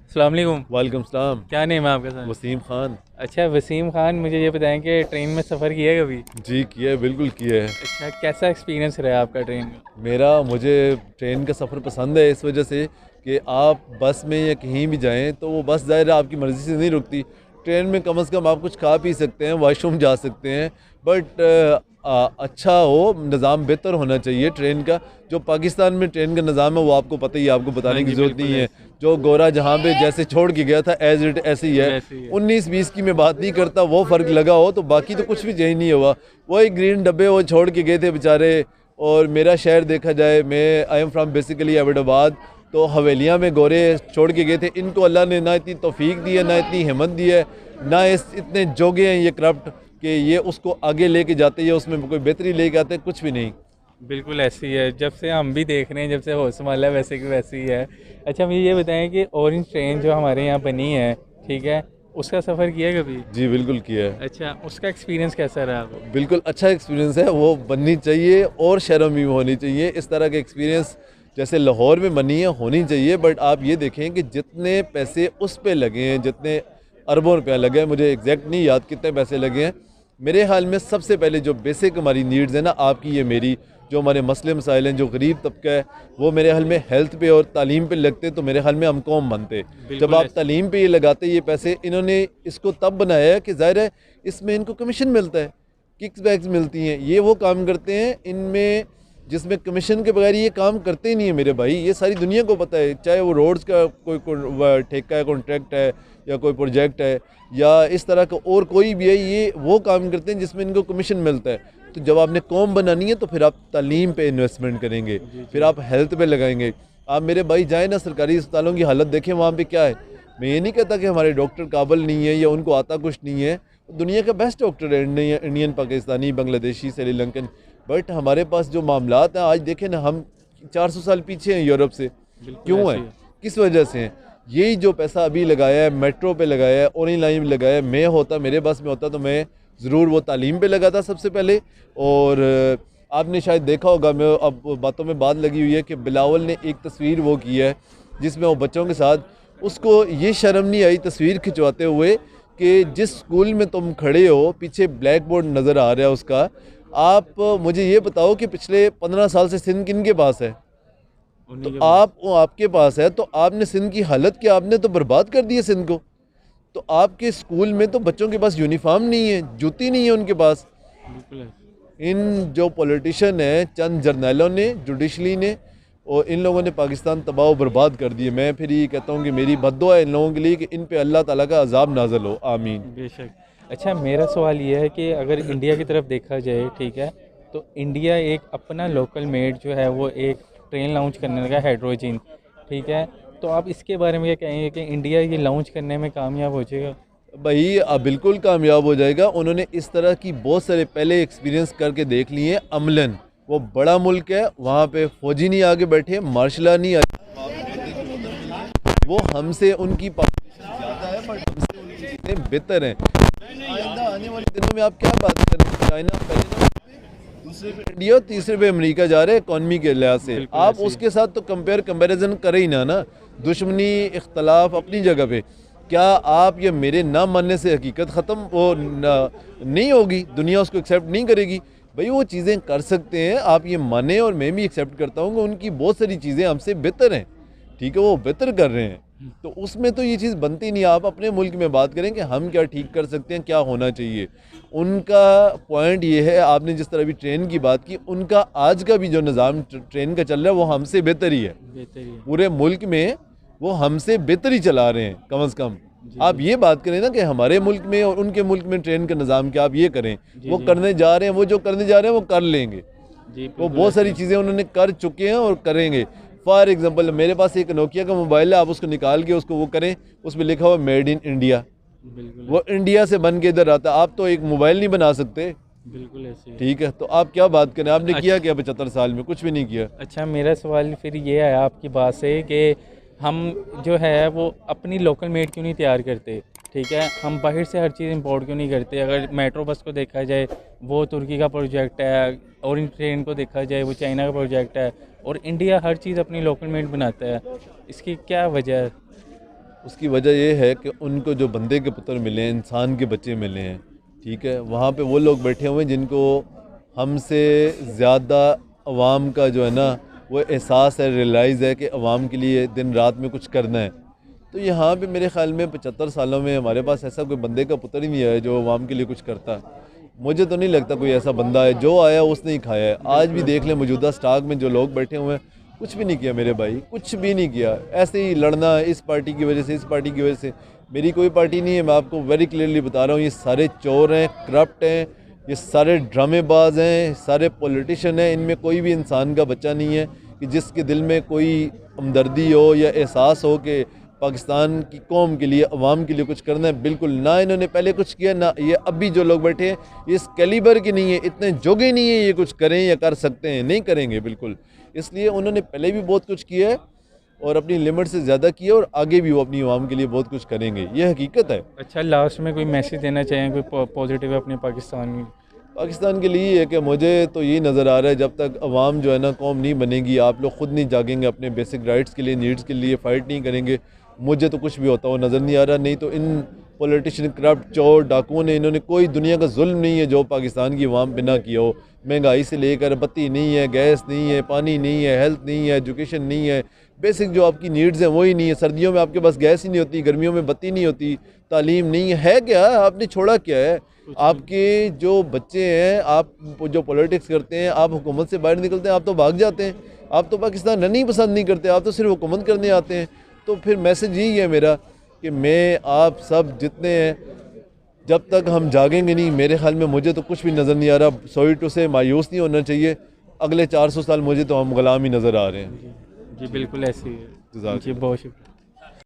السلام علیکم. وعلیکم السلام. کیا نیم ہے آپ کا سر؟ وسیم خان. اچھا وسیم خان, مجھے یہ بتائیں کہ ٹرین میں سفر کیا ہے کبھی؟ جی کیا ہے, بالکل کیا ہے. اچھا کیسا ایکسپیرینس رہا آپ کا ٹرین کا؟ مجھے ٹرین کا سفر پسند ہے اس وجہ سے کہ آپ بس میں یا کہیں بھی جائیں تو وہ بس ظاہر ہے آپ کی مرضی سے نہیں رکتی. ٹرین میں کم از کم آپ کچھ کھا پی سکتے ہیں, واش روم جا سکتے ہیں, بٹ اچھا ہو, نظام بہتر ہونا چاہیے ٹرین کا. جو پاکستان میں ٹرین کا نظام ہے وہ آپ کو پتہ ہی ہے, آپ کو بتانے کی ضرورت نہیں ہے. جو گورا جہاں پہ جیسے چھوڑ کے گیا تھا ایز اٹ ایسے ہی ہے. 19-20 کی میں بات نہیں کرتا, وہ فرق لگا ہو تو باقی تو کچھ بھی چینج نہیں ہوا. وہی گرین ڈبے وہ چھوڑ کے گئے تھے بیچارے. اور میرا شہر دیکھا جائے, میں I am from basically Abbottabad, تو حویلیاں میں گورے چھوڑ کے گئے تھے. ان کو اللہ نے نہ اتنی توفیق دی ہے, نہ اتنی ہمت دی ہے, نہ اتنے جوگے ہیں یہ کرپٹ کہ یہ اس کو آگے لے کے جاتے ہیں, اس میں کوئی بہتری لے کے آتے, کچھ بھی نہیں. بالکل ایسی ہے, جب سے ہم بھی دیکھ رہے ہیں, جب سے ہوش سنبھالا ہے ویسے کی ویسی ہی ہے. اچھا مجھے یہ بتائیں کہ اورنج ٹرین جو ہمارے یہاں بنی ہے, ٹھیک ہے, اس کا سفر کیا ہے کبھی؟ جی بالکل کیا ہے. اچھا اس کا ایکسپیرینس کیسا رہا آپ کو؟ بالکل اچھا ایکسپیرینس ہے, وہ بننی چاہیے اور شہروں میں بھی ہونی چاہیے. اس طرح کا ایکسپیرینس جیسے لاہور میں بنی ہے ہونی چاہیے. بٹ آپ یہ دیکھیں کہ جتنے پیسے اس پہ لگے ہیں, جتنے اربوں روپیہ لگے ہیں, مجھے ایگزیکٹ نہیں یاد کتنے پیسے لگے ہیں. میرے حال میں سب سے پہلے جو بیسک ہماری نیڈز ہیں نا, آپ کی یہ میری, جو ہمارے مسئلے مسائل ہیں, جو غریب طبقہ ہے, وہ میرے حال میں ہیلتھ پہ اور تعلیم پہ لگتے تو میرے حال میں ہم قوم بنتے. جب آپ تعلیم پہ یہ لگاتے یہ پیسے, انہوں نے اس کو تب بنایا ہے کہ ظاہر ہے اس میں ان کو کمیشن ملتا ہے, ککس بیکس ملتی ہیں, یہ وہ کام کرتے ہیں ان میں جس میں کمیشن کے بغیر یہ کام کرتے ہی نہیں ہیں میرے بھائی. یہ ساری دنیا کو پتہ ہے, چاہے وہ روڈز کا کوئی ٹھیکہ ہے, کانٹریکٹ ہے, یا کوئی پروجیکٹ ہے, یا اس طرح کا اور کوئی بھی ہے, یہ وہ کام کرتے ہیں جس میں ان کو کمیشن ملتا ہے. تو جب آپ نے قوم بنانی ہے تو پھر آپ تعلیم پہ انویسٹمنٹ کریں گے, پھر آپ ہیلتھ پہ لگائیں گے. آپ میرے بھائی جائیں نا سرکاری اسپتالوں کی حالت دیکھیں وہاں پہ کیا ہے. میں یہ نہیں کہتا کہ ہمارے ڈاکٹر قابل نہیں ہے یا ان کو آتا کچھ نہیں ہے, دنیا کا بیسٹ ڈاکٹر ہے, انڈین, پاکستانی, بنگلہ دیشی, سری لنکن, بٹ ہمارے پاس جو معاملات ہیں آج دیکھیں نا, ہم 400 سال پیچھے ہیں یورپ سے. کیوں ہیں, کس وجہ سے ہیں؟ یہی جو پیسہ ابھی لگایا ہے میٹرو پہ لگایا ہے, اورنج لائن پہ لگایا ہے. میں ہوتا, میرے بس میں ہوتا تو میں ضرور وہ تعلیم پہ لگاتا سب سے پہلے. اور آپ نے شاید دیکھا ہوگا, میں اب باتوں میں بات لگی ہوئی ہے کہ بلاول نے ایک تصویر وہ کی ہے جس میں وہ بچوں کے ساتھ, اس کو یہ شرم نہیں آئی تصویر کھنچواتے ہوئے کہ جس اسکول میں تم کھڑے ہو پیچھے بلیک بورڈ نظر آ رہا ہے اس کا, آپ مجھے یہ بتاؤ کہ پچھلے 15 سال سے سندھ کن کے پاس ہے؟ تو آپ کے پاس ہے, تو آپ نے سندھ کی حالت کیا, آپ نے تو برباد کر دی ہے سندھ کو. تو آپ کے اسکول میں تو بچوں کے پاس یونیفارم نہیں ہے, جوتی نہیں ہے ان کے پاس. ان جو پولیٹیشن ہیں, چند جرنیلوں نے, جوڈیشلی نے, اور ان لوگوں نے پاکستان تباہ و برباد کر دیے. میں پھر یہ کہتا ہوں کہ میری بد دعا ہے ان لوگوں کے لیے کہ ان پہ اللہ تعالیٰ کا عذاب نازل ہو, آمین. بے شک. اچھا میرا سوال یہ ہے کہ اگر انڈیا کی طرف دیکھا جائے, ٹھیک ہے, تو انڈیا ایک اپنا لوکل میڈ جو ہے وہ ایک ٹرین لانچ کرنے لگا, ہائیڈروجن, ٹھیک ہے, تو آپ اس کے بارے میں کیا کہیں گے کہ انڈیا یہ لانچ کرنے میں کامیاب ہو جائے گا؟ بھائی بالکل کامیاب ہو جائے گا. انہوں نے اس طرح کی بہت سارے پہلے ایکسپیرینس کر کے دیکھ لیے ہیں. عملاً وہ بڑا ملک ہے, وہاں پہ فوجی نہیں آگے بیٹھے, مارشل لا نہیں آگے, وہ ہم سے ان کی پاپولیشن زیادہ ہے بٹ ہم سے ان کی چیزیں بہتر ہیں. آئندہ آنے والے دنوں میں آپ کیا بات کریں, چائنا پہلے دوسرے پہ انڈیا, تیسرے پہ امریکہ جا رہے ہیں اکانومی کے لحاظ سے. آپ اس کے ساتھ تو کمپیریزن کریں ہی نا. دشمنی اختلاف اپنی جگہ پہ. کیا آپ یہ میرے نہ ماننے سے حقیقت ختم وہ نہیں ہوگی, دنیا اس کو ایکسیپٹ نہیں کرے گی؟ بھئی وہ چیزیں کر سکتے ہیں, آپ یہ مانیں, اور میں بھی ایکسیپٹ کرتا ہوں کہ ان کی بہت ساری چیزیں ہم سے بہتر ہیں, ٹھیک ہے, وہ بہتر کر رہے ہیں. تو اس میں تو یہ چیز بنتی نہیں. آپ اپنے ملک میں بات کریں کہ ہم کیا ٹھیک کر سکتے ہیں, کیا ہونا چاہیے. ان کا پوائنٹ یہ ہے, آپ نے جس طرح بھی ٹرین کی بات کی, ان کا آج کا بھی جو نظام ٹرین کا چل رہا ہے وہ ہم سے بہتر ہی ہے. پورے ملک میں وہ ہم سے بہتر ہی چلا رہے ہیں کم از کم. آپ یہ بات کریں نا کہ ہمارے ملک میں اور ان کے ملک میں ٹرین کا نظام کیا, آپ یہ کریں. وہ کرنے جا رہے ہیں, وہ جو کرنے جا رہے ہیں وہ کر لیں گے. وہ بہت ساری چیزیں انہوں نے کر چکے ہیں اور کریں گے. فار ایگزامپل میرے پاس ایک نوکیا کا موبائل ہے, آپ اس کو نکال کے اس کو وہ کریں, اس پہ لکھا ہوا میڈ ان انڈیا, وہ انڈیا سے بن کے ادھر آتا. آپ تو ایک موبائل نہیں بنا سکتے, بالکل ایسے, ٹھیک ہے. تو آپ کیا بات کریں, آپ نے کیا 75 سال میں کچھ بھی نہیں کیا. اچھا میرا سوال پھر یہ ہے آپ کی بات سے کہ ہم جو ہے وہ اپنی لوکل میڈ کیوں نہیں تیار کرتے, ٹھیک ہے, ہم باہر سے ہر چیز امپورٹ کیوں نہیں کرتے. اگر میٹرو بس کو دیکھا جائے وہ ترکی کا پروجیکٹ ہے, اورنج ٹرین کو دیکھا جائے وہ چائنا کا پروجیکٹ ہے, اور انڈیا ہر چیز اپنی لوکل میڈ بناتا ہے. اس کی کیا وجہ ہے؟ اس کی وجہ یہ ہے کہ ان کو جو بندے کے پتر ملے ہیں، انسان کے بچے ملے ہیں، ٹھیک ہے، وہاں پہ وہ لوگ بیٹھے ہوئے ہیں جن کو ہم سے زیادہ عوام کا جو ہے نا وہ احساس ہے، ریئلائز ہے کہ عوام کے لیے دن رات میں کچھ کرنا ہے. تو یہاں پہ میرے خیال میں 75 سالوں میں ہمارے پاس ایسا کوئی بندے کا پتر ہی نہیں ہے جو عوام کے لیے کچھ کرتا ہے. مجھے تو نہیں لگتا کوئی ایسا بندہ ہے، جو آیا اس نے ہی کھایا ہے. آج بھی دیکھ لیں موجودہ سٹاک میں جو لوگ بیٹھے ہوئے ہیں، کچھ بھی نہیں کیا میرے بھائی، کچھ بھی نہیں کیا. ایسے ہی لڑنا اس پارٹی کی وجہ سے، اس پارٹی کی وجہ سے. میری کوئی پارٹی نہیں ہے، میں آپ کو ویری کلیئرلی بتا رہا ہوں. یہ سارے چور ہیں، کرپٹ ہیں، یہ سارے ڈرامے باز ہیں، سارے پولیٹیشین ہیں. ان میں کوئی بھی انسان کا بچہ نہیں ہے کہ جس کے دل میں کوئی ہمدردی ہو یا احساس ہو کہ پاکستان کی قوم کے لیے، عوام کے لیے کچھ کرنا ہے. بالکل نہ انہوں نے پہلے کچھ کیا، نہ یہ اب بھی جو لوگ بیٹھے ہیں یہ اس کیلیبر کے نہیں ہیں، اتنے جوگے نہیں ہیں یہ کچھ کریں یا کر سکتے ہیں، نہیں کریں گے بالکل. اس لیے انہوں نے پہلے بھی بہت کچھ کیا ہے اور اپنی لمٹ سے زیادہ کیا، اور آگے بھی وہ اپنی عوام کے لیے بہت کچھ کریں گے، یہ حقیقت ہے. اچھا، لاسٹ میں کوئی میسیج دینا چاہیں، کوئی پازیٹیو اپنے پاکستان کے لیے یہ ہے کہ مجھے تو یہی نظر آ رہا ہے جب تک عوام جو ہے نا قوم نہیں بنے گی، آپ لوگ خود نہیں جاگیں گے اپنے بیسک رائٹس کے لیے، نیڈس کے لیے فائٹ نہیں کریں گے، مجھے تو کچھ بھی ہوتا ہوا نظر نہیں آ رہا. نہیں تو ان پولیٹیشین، کرپٹ، چور، ڈاکوؤں نے، انہوں نے کوئی دنیا کا ظلم نہیں ہے جو پاکستان کی عوام پہ نہ کیا ہو. مہنگائی سے لے کر بتی نہیں ہے، گیس نہیں ہے، پانی نہیں ہے، ہیلتھ نہیں ہے، ایجوکیشن نہیں ہے، بیسک جو آپ کی نیڈز ہیں وہی نہیں ہے. سردیوں میں آپ کے پاس گیس ہی نہیں ہوتی، گرمیوں میں بتی نہیں ہوتی، تعلیم نہیں ہے کیا؟ آپ نے چھوڑا کیا ہے؟ آپ کے جو بچے ہیں، آپ جو پولیٹکس کرتے ہیں، آپ حکومت سے باہر نکلتے ہیں، آپ تو بھاگ جاتے ہیں. آپ تو پاکستان رہنا ہی پسند نہیں کرتے، آپ تو صرف حکومت کرنے آتے ہیں. تو پھر میسج یہی ہے میرا کہ میں آپ سب جتنے ہیں، جب تک ہم جاگیں گے نہیں، میرے خیال میں مجھے تو کچھ بھی نظر نہیں آ رہا. سوئیٹو سے مایوس نہیں ہونا چاہیے. اگلے 400 سال مجھے تو ہم غلام ہی نظر آ رہے ہیں. جی بالکل ایسے ہی ہے. جزاک جی بہت شکریہ.